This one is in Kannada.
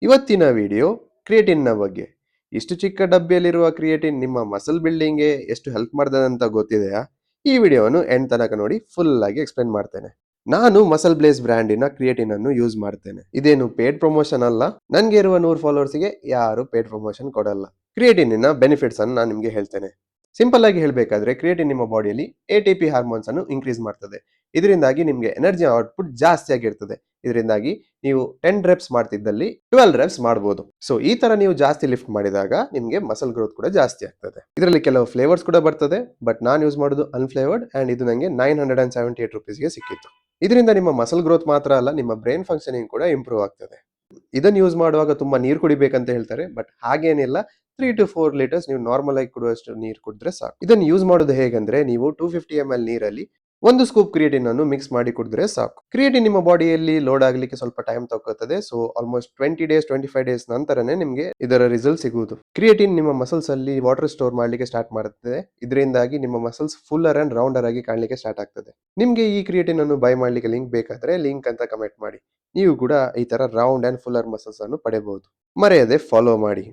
ಇವತ್ತಿನ ವಿಡಿಯೋ ಕ್ರಿಯೇಟಿನ್ನ ಬಗ್ಗೆ. ಇಷ್ಟು ಚಿಕ್ಕ ಡಬ್ಬಿಯಲ್ಲಿರುವ ಕ್ರಿಯೇಟಿನ್ ನಿಮ್ಮ ಮಸಲ್ ಬಿಲ್ಡಿಂಗ್ಗೆ ಎಷ್ಟು ಹೆಲ್ಪ್ ಮಾಡ್ತದೆ ಅಂತ ಗೊತ್ತಿದೆಯಾ? ಈ ವಿಡಿಯೋವನ್ನು ಎಂಡ್ ತನಕ ನೋಡಿ ಫುಲ್ ಆಗಿ ಎಕ್ಸ್ಪ್ಲೇನ್ ಮಾಡ್ತೇನೆ. ನಾನು ಮಸಲ್ ಬ್ಲೇಸ್ ಬ್ರ್ಯಾಂಡಿನ ಕ್ರಿಯೇಟಿನ್ ಅನ್ನು ಯೂಸ್ ಮಾಡ್ತೇನೆ. ಇದೇನು ಪೇಡ್ ಪ್ರಮೋಷನ್ ಅಲ್ಲ. ನನ್ಗೆ ಇರುವ 100 ಫಾಲೋವರ್ಸ್ಗೆ ಯಾರು ಪೇಡ್ ಪ್ರಮೋಷನ್ ಕೊಡಲ್ಲ. ಕ್ರಿಯೇಟಿನ್ನ ಬೆನಿಫಿಟ್ಸ್ ಅನ್ನು ನಾನು ನಿಮಗೆ ಹೇಳ್ತೇನೆ. ಸಿಂಪಲ್ ಆಗಿ ಹೇಳಬೇಕಾದ್ರೆ ಕ್ರಿಯೇಟಿನ್ ನಿಮ್ಮ ಬಾಡಿಯಲ್ಲಿ ATP ಹಾರ್ಮೋನ್ಸ್ ಅನ್ನು ಇನ್ಕ್ರೀಸ್ ಮಾಡ್ತದೆ. ಇದರಿಂದಾಗಿ ನಿಮಗೆ ಎನರ್ಜಿ ಔಟ್ಪುಟ್ ಜಾಸ್ತಿ ಆಗಿರ್ತದೆ. ಇದರಿಂದಾಗಿ ನೀವು 10 ರೆಪ್ಸ್ ಮಾಡ್ತಿದ್ದಲ್ಲಿ 12 ರೆಪ್ಸ್ ಮಾಡಬಹುದು. ಸೊ ಈ ತರ ನೀವು ಜಾಸ್ತಿ ಲಿಫ್ಟ್ ಮಾಡಿದಾಗ ನಿಮಗೆ ಮಸಲ್ ಗ್ರೋತ್ ಕೂಡ ಜಾಸ್ತಿ ಆಗ್ತದೆ. ಇದರಲ್ಲಿ ಕೆಲವು ಫ್ಲೇವರ್ಸ್ ಕೂಡ ಬರ್ತದೆ, ಬಟ್ ನಾನು ಯೂಸ್ ಮಾಡೋದು ಅನ್ಫ್ಲೇವರ್ಡ್ ಅಂಡ್ ಇದು ನನಗೆ 978 ರುಪೀಸ್ಗೆ ಸಿಕ್ಕಿತ್ತು. ಇದರಿಂದ ನಿಮ್ಮ ಮಸಲ್ ಗ್ರೋತ್ ಮಾತ್ರ ಅಲ್ಲ, ನಿಮ್ಮ ಬ್ರೈನ್ ಫಂಕ್ಷನಿಂಗ್ ಕೂಡ ಇಂಪ್ರೂವ್ ಆಗ್ತದೆ. ಇದನ್ನು ಯೂಸ್ ಮಾಡುವಾಗ ತುಂಬಾ ನೀರು ಕುಡಿಬೇಕಂತ ಹೇಳ್ತಾರೆ, ಬಟ್ ಹಾಗೇನಿಲ್ಲ. 3 to 4 ಲೀಟರ್ಸ್ ನೀವು ನಾರ್ಮಲ್ ಆಗಿ ಕುಡುವಷ್ಟು ನೀರು ಕುಡಿದ್ರೆ ಸಾಕು. ಇದನ್ನು ಯೂಸ್ ಮಾಡೋದು ಹೇಗಂದ್ರೆ, ನೀವು 250 ml ನೀರಲ್ಲಿ 1 ಸ್ಕೂಪ್ ಕ್ರಿಯೇಟಿನ್ ಅನ್ನು ಮಿಕ್ಸ್ ಮಾಡಿ ಕುಡಿದ್ರೆ ಸಾಕು. ಕ್ರಿಯೇಟಿನ್ ನಿಮ್ಮ ಬಾಡಿಯಲ್ಲಿ ಲೋಡ್ ಆಗಲಿಕ್ಕೆ ಸ್ವಲ್ಪ ಟೈಮ್ ತಗೋತದೆ. ಸೊ ಆಲ್ಮೋಸ್ಟ್ 20 ಡೇಸ್ 25 ಡೇಸ್ ನಂತರನೇ ನಿಮಗೆ ಇದರ ರಿಸಲ್ಟ್ ಸಿಗುವುದು. ಕ್ರಿಯೇಟಿನ್ ನಿಮ್ಮ ಮಸಲ್ಸ್ ಅಲ್ಲಿ ವಾಟರ್ ಸ್ಟೋರ್ ಮಾಡಲಿಕ್ಕೆ ಸ್ಟಾರ್ಟ್ ಮಾಡುತ್ತದೆ. ಇದರಿಂದಾಗಿ ನಿಮ್ಮ ಮಸಲ್ಸ್ ಫುಲ್ಲರ್ ಅಂಡ್ ರೌಂಡರ್ ಆಗಿ ಕಾಣಲಿಕ್ಕೆ ಸ್ಟಾರ್ಟ್ ಆಗ್ತದೆ. ನಿಮಗೆ ಈ ಕ್ರಿಯೇಟಿನ್ ಅನ್ನು ಬೈ ಮಾಡಲಿಕ್ಕೆ ಲಿಂಕ್ ಬೇಕಾದ್ರೆ ಲಿಂಕ್ ಅಂತ ಕಮೆಂಟ್ ಮಾಡಿ. ನೀವು ಕೂಡ ಈ ತರ ರೌಂಡ್ ಅಂಡ್ ಫುಲ್ಲರ್ ಮಸಲ್ಸ್ ಅನ್ನು ಪಡೆಯಬಹುದು. ಮರೆಯದೆ ಫಾಲೋ ಮಾಡಿ.